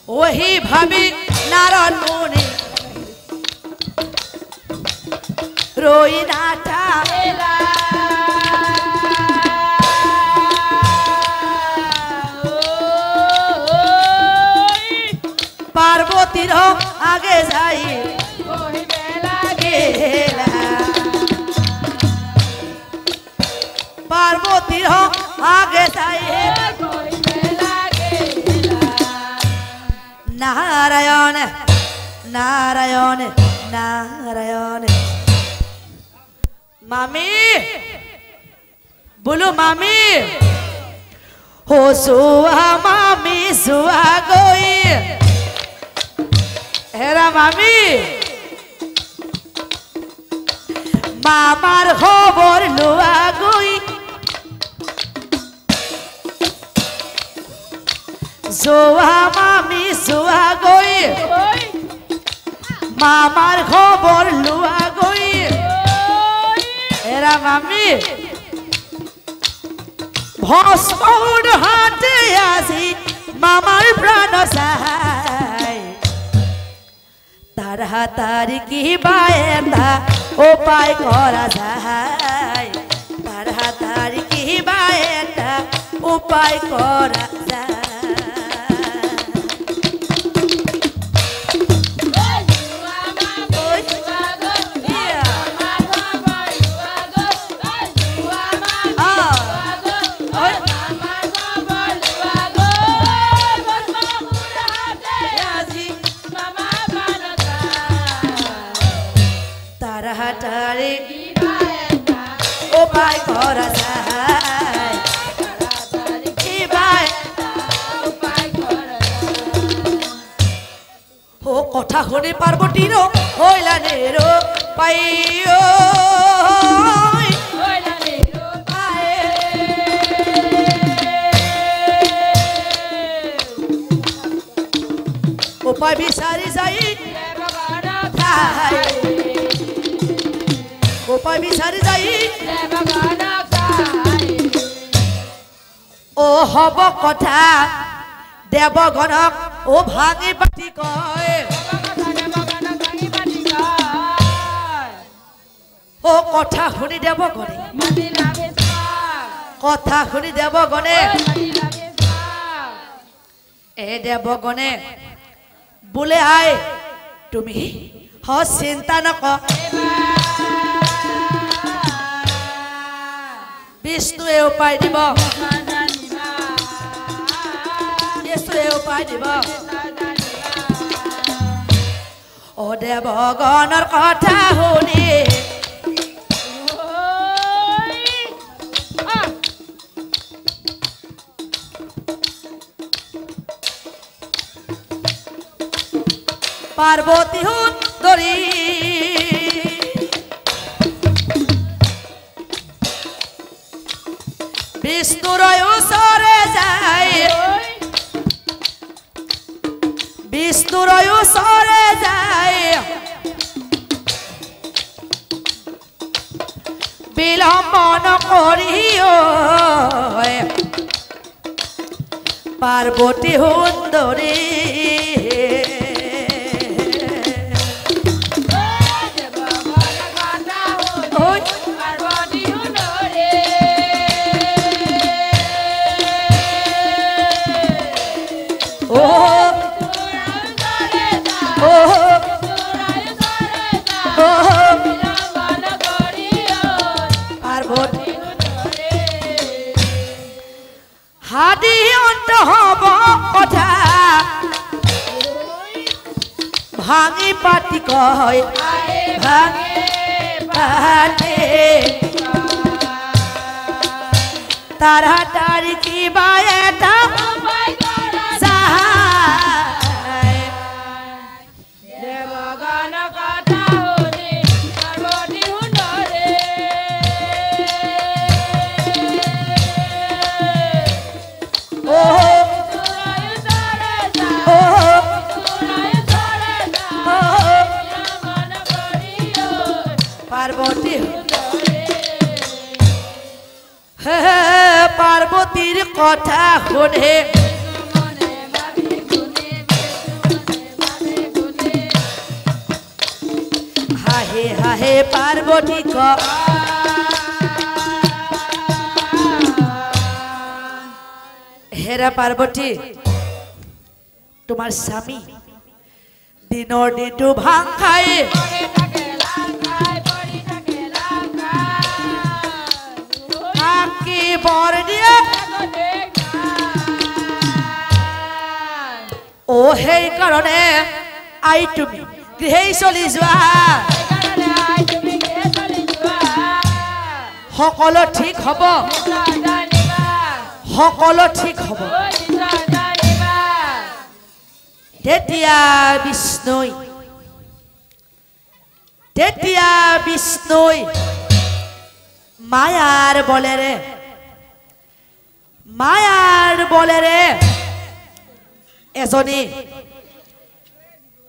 वही भाभी नारायण मुनि रोई नाटा पार्वती रो आगे जाई पार्वती रो आगे जाई नारायण नारायण नारायण मामी बोलो मामी हो सुहा मामी सुहा गोई हेरा मामी मामार खबर लुआ गोई सुहा मामी सुहा गोई मामार खबर लुआ गोई हेरा मामी भस्मर हाथे आसी मामार प्राण साहाय ताड़ाताड़ी की बायता उपाय करा जाय ताड़ाताड़ी की बायता उपाय करा जाय उपाय करा जाय ओ कथा শুনে পার্বতীর হইলা নেরো পাইও হইলা নেরো পায়ে উপায় বিচারি যাই ভগবান ঠাই उपाय विचारी जाई ओ हब कथा देवगणक ओ भांगी पाटी कय ओ कथा शुनि देवगणे कथा शुनि देवगणे ए देवगणे बोले आए तुमी ह चिंता नक विष्णुए उपाय দিব विष्णुए उपाय দিব ओ देवगणर कथा শুনি पार्वती सुंदरी विष्णुर ओसरे जाए विष्णुर ओसरे जाए विलम्ब नकरिओ पार्वती सुंदरी हादी अंत हब कथा भांगी पाटी कय भांगे पाटे ताड़ाताड़ी की बायता पार्वती পতিৰ কথা শুনে হাহে হাহে পাৰ্বতী কয় হেৰা পাৰ্বতী তোমাৰ স্বামী দিনৰ দিনটো ভাং খাই কি বৰ দিয়ে ও সেই কাৰণে আই তুমি গৃহেই চলি যোৱা সকলো ঠিক হ'ব সকলো ঠিক হ'ব তেতিয়া বিষ্ণুই মায়াৰ বলেৰে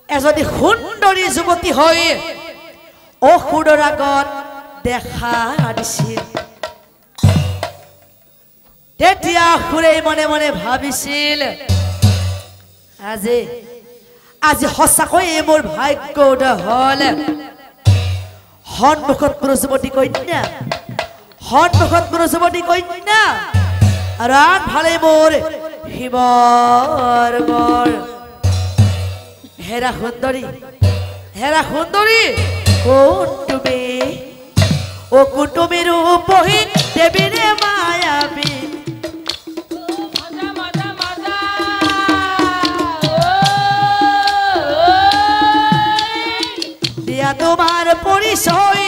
এজনী সুন্দৰী যুৱতী হৈ অসুৰৰ আগত দেখা দিছিল তেতিয়া অসুৰে মনে মনে ভাবিছিল আজি সঁচাকৈয়ে মোৰ ভাগ্য উদয় হ'ল সন্মুখত মোৰ যুৱতী কন্যা আৰু আনফালে মোৰ শিৱৰ বৰ হেৰা সুন্দৰী কোন তুমি ৰূপহী দেৱীৰে মায়াবী দিয়া তোমাৰ পৰিচয়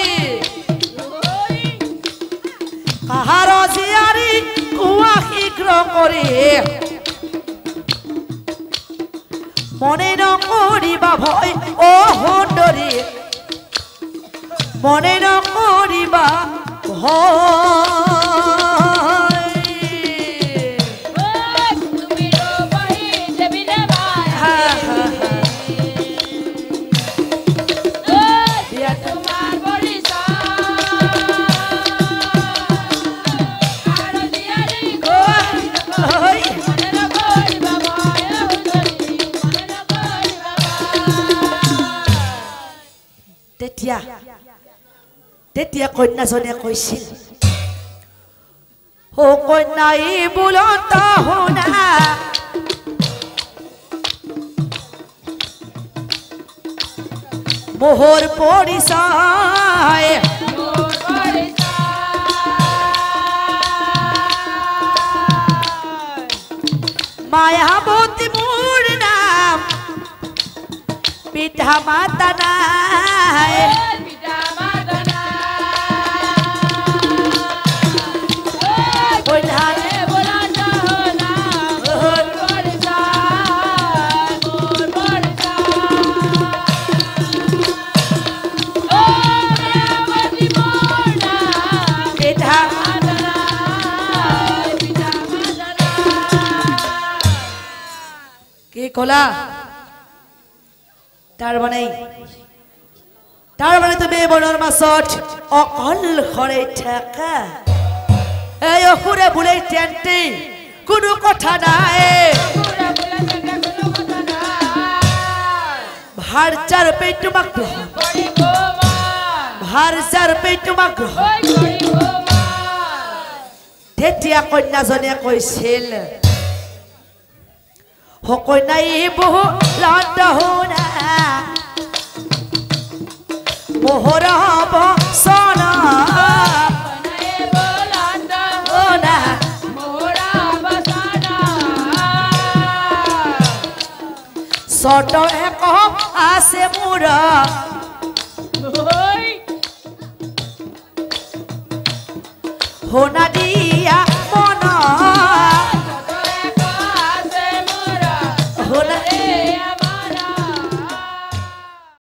কাহাৰ জীয়াৰী কোৱা শীঘ্ৰ কৰি মনে নকৰিবা ভয় অ সুন্দৰী মনে নকৰিবা তেতিয়া কন্যাজনে কৈছিল ও কন্যাই বুলন্ত শুনা মোহৰ পৰিচয় মায়াবতী মোৰ নাম পিতা মাতা নাই কলা তাৰ মানে তুমি বনৰ মাছত অকলশৰে থাকা এই অসুৰে বোলে তেন্তে কোনো কথা নাই ভাৰচাৰ পে তোমাক তেতিয়া কন্যাজনে কৈছিল কন্যাই বহু লণ্ড শুনা মোহৰ বচন চৰ্ত এক আছে মোৰ শুনা দিয়া